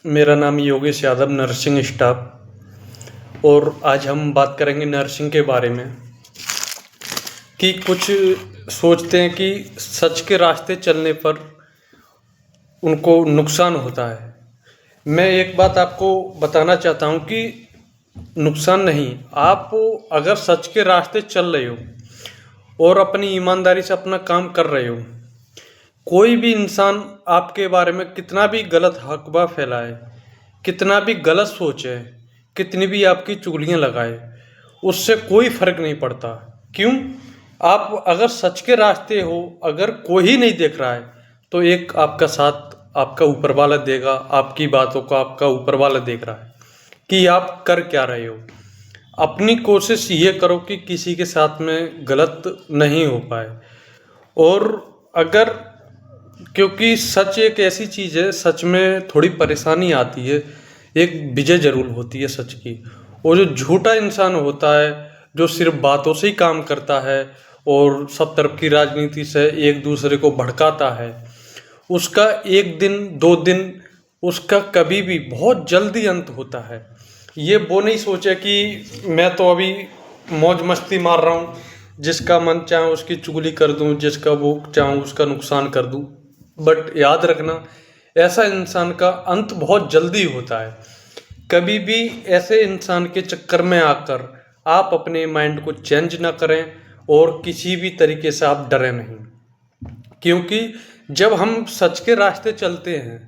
मेरा नाम Yogesh Yadav, nursing staff. और आज हम बात करेंगे नर्सिंग के बारे में कि कुछ सोचते हैं कि सच के रास्ते चलने पर उनको नुकसान होता है। मैं एक बात आपको बताना चाहता हूँ कि नुकसान नहीं, आप अगर सच के रास्ते चल रहे हो और अपनी ईमानदारी से अपना काम कर रहे हो, कोई भी इंसान आपके बारे में कितना भी गलत अफवाह फैलाए, कितना भी गलत सोचे, कितनी भी आपकी चुगलियां लगाए, उससे कोई फर्क नहीं पड़ता। क्यों? आप अगर सच के रास्ते हो, अगर कोई नहीं देख रहा है, तो एक आपका साथ आपका ऊपर वाला देगा। आपकी बातों को आपका ऊपर वाला देख रहा है कि आप कर क्या रहे हो। अपनी कोशिश ये करो कि किसी के साथ में गलत नहीं हो पाए। और अगर, क्योंकि सच एक ऐसी चीज़ है, सच में थोड़ी परेशानी आती है, एक विजय जरूर होती है सच की। और जो झूठा इंसान होता है, जो सिर्फ बातों से ही काम करता है और सब तरफ की राजनीति से एक दूसरे को भड़काता है, उसका एक दिन दो दिन, उसका कभी भी बहुत जल्दी अंत होता है। ये वो नहीं सोचे कि मैं तो अभी मौज मस्ती मार रहा हूँ, जिसका मन चाहे उसकी चुगली कर दूँ, जिसका वो चाहूँ उसका नुकसान कर दूँ। बट याद रखना, ऐसा इंसान का अंत बहुत जल्दी होता है। कभी भी ऐसे इंसान के चक्कर में आकर आप अपने माइंड को चेंज ना करें और किसी भी तरीके से आप डरें नहीं। क्योंकि जब हम सच के रास्ते चलते हैं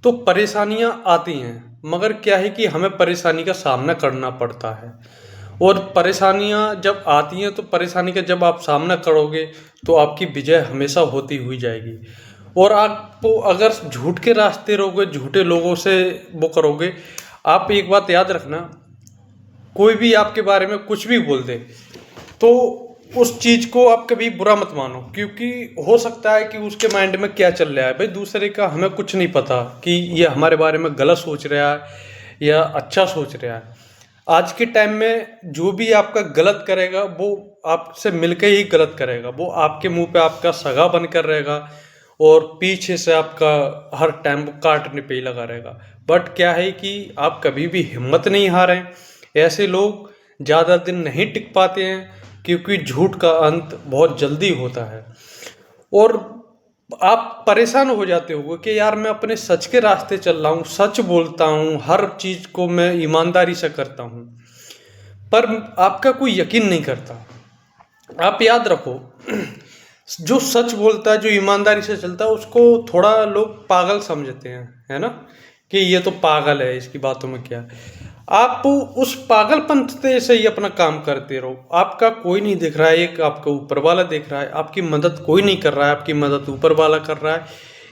तो परेशानियां आती हैं, मगर क्या है कि हमें परेशानी का सामना करना पड़ता है। और परेशानियां जब आती हैं तो परेशानी का जब आप सामना करोगे तो आपकी विजय हमेशा होती हुई जाएगी। और आपको अगर झूठ के रास्ते रहोगे, झूठे लोगों से वो करोगे, आप एक बात याद रखना, कोई भी आपके बारे में कुछ भी बोल दे तो उस चीज़ को आप कभी बुरा मत मानो। क्योंकि हो सकता है कि उसके माइंड में क्या चल रहा है, भाई दूसरे का हमें कुछ नहीं पता कि ये हमारे बारे में गलत सोच रहा है या अच्छा सोच रहा है। आज के टाइम में जो भी आपका गलत करेगा वो आपसे मिलके ही गलत करेगा। वो आपके मुंह पे आपका सगा बनकर रहेगा और पीछे से आपका हर टाइम काटने पे ही लगा रहेगा। बट क्या है कि आप कभी भी हिम्मत नहीं हारें। ऐसे लोग ज़्यादा दिन नहीं टिक पाते हैं, क्योंकि झूठ का अंत बहुत जल्दी होता है। और आप परेशान हो जाते हो कि यार मैं अपने सच के रास्ते चल रहा हूँ, सच बोलता हूँ, हर चीज़ को मैं ईमानदारी से करता हूँ, पर आपका कोई यकीन नहीं करता। आप याद रखो, जो सच बोलता है, जो ईमानदारी से चलता है, उसको थोड़ा लोग पागल समझते हैं, है ना, कि ये तो पागल है, इसकी बातों में क्या है। आप उस पागलपन से ही अपना काम करते रहो। आपका कोई नहीं देख रहा है, एक आपका ऊपर वाला देख रहा है। आपकी मदद कोई नहीं कर रहा है, आपकी मदद ऊपर वाला कर रहा है।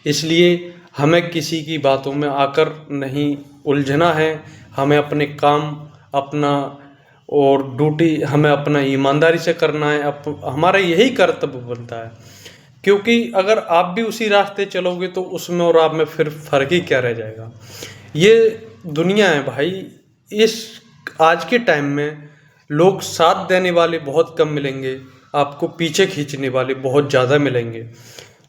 इसलिए हमें किसी की बातों में आकर नहीं उलझना है। हमें अपने काम, अपना और ड्यूटी हमें अपना ईमानदारी से करना है। हमारा यही कर्तव्य बनता है। क्योंकि अगर आप भी उसी रास्ते चलोगे तो उसमें और आप में फिर फर्क ही क्या रह जाएगा। ये दुनिया है भाई। इस आज के टाइम में लोग साथ देने वाले बहुत कम मिलेंगे, आपको पीछे खींचने वाले बहुत ज़्यादा मिलेंगे।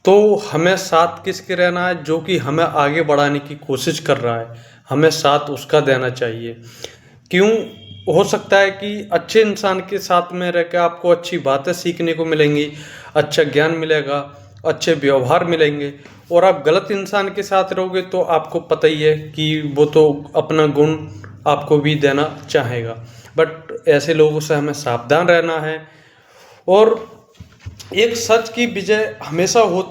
तो हमें साथ किसके रहना है? जो कि हमें आगे बढ़ाने की कोशिश कर रहा है, हमें साथ उसका देना चाहिए। क्यों? हो सकता है कि अच्छे इंसान के साथ में रह के आपको अच्छी बातें सीखने को मिलेंगी, अच्छा ज्ञान मिलेगा, अच्छे व्यवहार मिलेंगे। और आप गलत इंसान के साथ रहोगे तो आपको पता ही है कि वो तो अपना गुण आपको भी देना चाहेगा। बट ऐसे लोगों से हमें सावधान रहना है। और एक सच की विजय हमेशा होती